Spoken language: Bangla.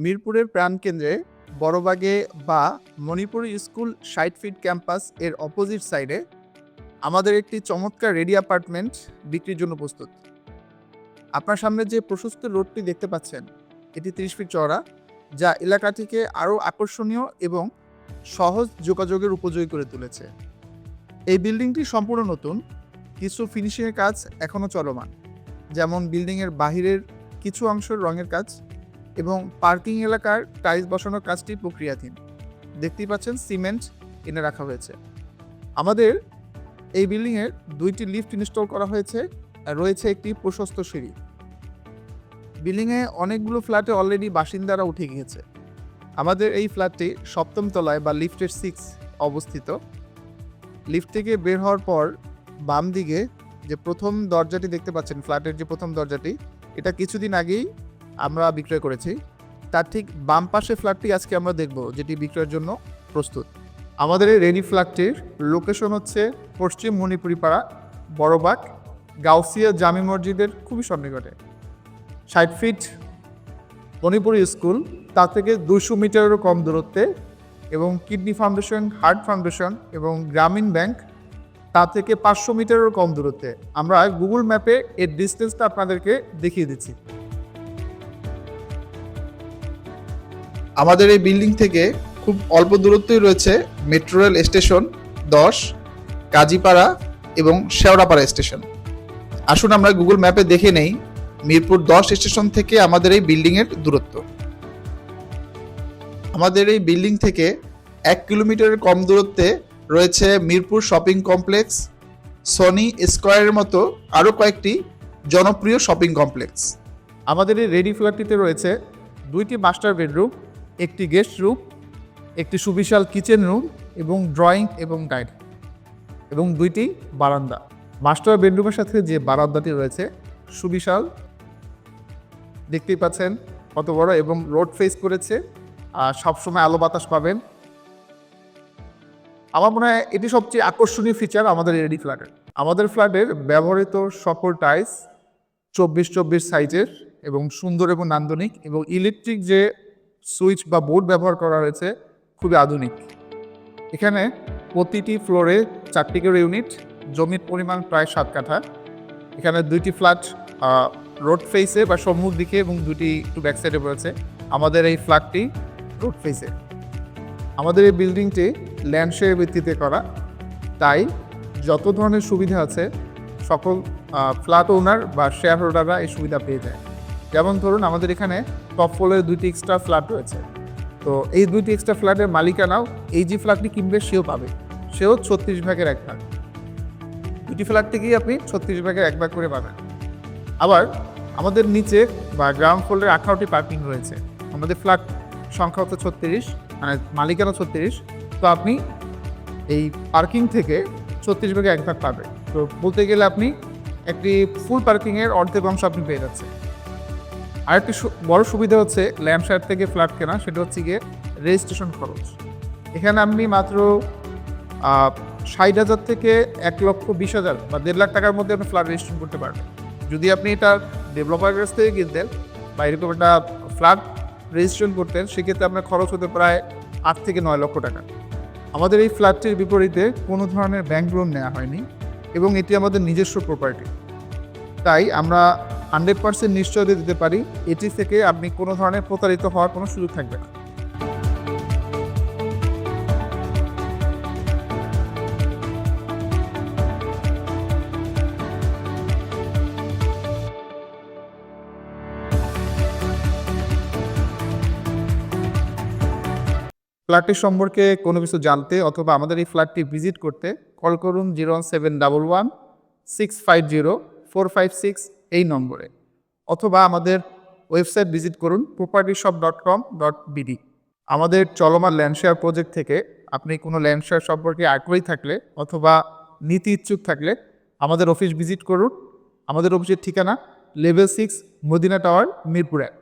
মিরপুরের প্রাণকেন্দ্রে বড়বাগে বা মণিপুরি স্কুল ৬০ ফিট ক্যাম্পাস এর অপোজিট সাইডে আমাদের একটি চমৎকার রেডি অ্যাপার্টমেন্ট বিক্রির জন্য প্রস্তুত। আপনার সামনে যে প্রশস্ত রোডটি দেখতে পাচ্ছেন এটি ৩০ ফিট চওড়া, যা এলাকাটিকে আরও আকর্ষণীয় এবং সহজ যোগাযোগের উপযোগী করে তুলেছে। এই বিল্ডিংটি সম্পূর্ণ নতুন, কিছু ফিনিশিংয়ের কাজ এখনও চলমান, যেমন বিল্ডিংয়ের বাহিরের কিছু অংশের রঙের কাজ এবং পার্কিং এলাকার টাইলস বসানোর কাজটি প্রক্রিয়াধীন। দেখতেই পাচ্ছেন সিমেন্ট এনে রাখা হয়েছে। আমাদের এই বিল্ডিংয়ের ২টি লিফট ইনস্টল করা হয়েছে আর রয়েছে একটি প্রশস্ত সিঁড়ি। বিল্ডিংয়ে অনেকগুলো ফ্ল্যাটে অলরেডি বাসিন্দারা উঠে গিয়েছে। আমাদের এই ফ্ল্যাটটি ৭ম তলায় বা লিফটের 6 অবস্থিত। লিফট থেকে বের হওয়ার পর বাম দিকে যে প্রথম দরজাটি দেখতে পাচ্ছেন, ফ্ল্যাটের যে প্রথম দরজাটি, এটা কিছুদিন আগেই আমরা বিক্রয় করেছি। তার ঠিক বাম পাশে ফ্ল্যাটটি আজকে আমরা দেখব, যেটি বিক্রয়ের জন্য প্রস্তুত। আমাদের এই রেডি ফ্ল্যাটটির লোকেশন হচ্ছে পশ্চিম মণিপুরি পাড়া, বড়বাগ, গাউসিয়া জামি মসজিদের খুবই সন্নিকটে। ৬০ ফিট মণিপুরি স্কুল, তা থেকে ২০০ মিটারেরও কম দূরত্বে, এবং কিডনি ফাউন্ডেশন, হার্ট ফাউন্ডেশন এবং গ্রামীণ ব্যাংক তা থেকে ৫০০ মিটারেরও কম দূরত্বে। আমরা গুগল ম্যাপে এর ডিস্টেন্সটা আপনাদেরকে দেখিয়ে দিচ্ছি। আমাদের এই বিল্ডিং থেকে খুব অল্প দূরত্বই রয়েছে মেট্রো রেল স্টেশন ১০, কাজীপাড়া এবং শেওড়াপাড়া স্টেশন। আসুন আমরা গুগল ম্যাপে দেখে নেই মিরপুর ১০ স্টেশন থেকে আমাদের এই বিল্ডিংয়ের দূরত্ব। আমাদের এই বিল্ডিং থেকে ১ কিলোমিটারের কম দূরত্বে রয়েছে মিরপুর শপিং কমপ্লেক্স, সনি স্কয়ারের মতো আরও কয়েকটি জনপ্রিয় শপিং কমপ্লেক্স। আমাদের এই রেডি ফ্ল্যাটটিতে রয়েছে ২টি মাস্টার বেডরুম, একটি গেস্ট রুম, একটি সুবিশাল কিচেন রুম এবং ড্রয়িং এবং ডাইনিং, এবং 2টি বারান্দা। মাস্টার বেডরুমের সাথে যে বারান্দাটি রয়েছে সুবিশাল, দেখতেই পাচ্ছেন কত বড়, এবং রোড ফেস করেছে, আর সবসময় আলো বাতাস পাবেন। আমার মনে হয় এটি সবচেয়ে আকর্ষণীয় ফিচার আমাদের রেডি ফ্ল্যাটের। আমাদের ফ্ল্যাটের ব্যবহৃত সকল টাইলস ২৪x২৪ সাইজের এবং সুন্দর এবং নান্দনিক, এবং ইলেকট্রিক যে সুইচ বা বোর্ড ব্যবহার করা হয়েছে খুবই আধুনিক। এখানে প্রতিটি ফ্লোরে 4টি করে ইউনিট, জমির পরিমাণ প্রায় 7 কাঠা। এখানে 2টি ফ্ল্যাট রোড ফেসে বা সম্মুখ দিকে এবং 2টি একটু ব্যাক সাইডে রয়েছে। আমাদের এই ফ্ল্যাটটি রোড ফেসে। আমাদের এই বিল্ডিংটি ল্যান্ডশেয়ার ভিত্তিতে করা, তাই যত ধরনের সুবিধা আছে সকল ফ্ল্যাট ওনার বা শেয়ার হোল্ডাররা এই সুবিধা পেয়ে যায়। যেমন ধরুন, আমাদের এখানে টপ ফ্লোরে 2টি এক্সট্রা ফ্ল্যাট রয়েছে। তো এই 2টি এক্সট্রা ফ্ল্যাটের মালিকানাও এই যে ফ্ল্যাটটি কিনবে সেও পাবে, সেও 36 ভাগের 1 ভাগ। 2টি ফ্ল্যাট থেকেই আপনি 36 ভাগের 1 ভাগ করে পাবেন। আবার আমাদের নিচে বা গ্রাউন্ড ফ্লোরে 18টি পার্কিং রয়েছে। আমাদের ফ্ল্যাট সংখ্যা হচ্ছে 36, মানে মালিকানা 36। তো আপনি এই পার্কিং থেকে 36 ভাগে 1 ভাগ পাবেন। তো বলতে গেলে আপনি একটি ফুল পার্কিংয়ের অর্ধেক অংশ আপনি পেয়ে যাচ্ছেন। আরেকটি বড় সুবিধা হচ্ছে ল্যান্ডশেয়ার থেকে ফ্ল্যাট কেনা, সেটা হচ্ছে গিয়ে রেজিস্ট্রেশন খরচ। এখানে আপনি মাত্র ৬০,০০০ থেকে ১,২০,০০০ বা ১.৫ লাখ টাকার মধ্যে আপনি ফ্ল্যাট রেজিস্ট্রেশন করতে পারবেন। যদি আপনি এটা ডেভেলপারের কাছ থেকে কিনতেন বা এরকম একটা ফ্ল্যাট রেজিস্ট্রেশন করতেন, সেক্ষেত্রে আপনার খরচ হতে প্রায় ৮ থেকে ৯ লক্ষ টাকা। আমাদের এই ফ্ল্যাটটির বিপরীতে কোনো ধরনের ব্যাংক লোন নেওয়া হয়নি, এবং এটি আমাদের নিজস্ব প্রপার্টি। তাই আমরা 100% নিশ্চয়তা দিতে পারি এটি থেকে আপনি কোনো ধরনের প্রতারিত হওয়ার কোনো সুযোগ থাকবে না। ফ্ল্যাটটি সম্পর্কে কোনো কিছু জানতে অথবা আমাদের এই ফ্ল্যাটটি ভিজিট করতে কল করুন 01711650456 এই নম্বরে, অথবা আমাদের ওয়েবসাইট ভিজিট করুন propertyshop.com.bd। আমাদের চলমান ল্যান্ডশেয়ার প্রজেক্ট থেকে আপনি কোনো ল্যান্ডশেয়ার সম্পর্কে আগ্রহী থাকলে অথবা নীতি ইচ্ছুক থাকলে আমাদের অফিস ভিজিট করুন। আমাদের অফিসের ঠিকানা লেভেল 6 মদিনা টাওয়ার, মিরপুর ১।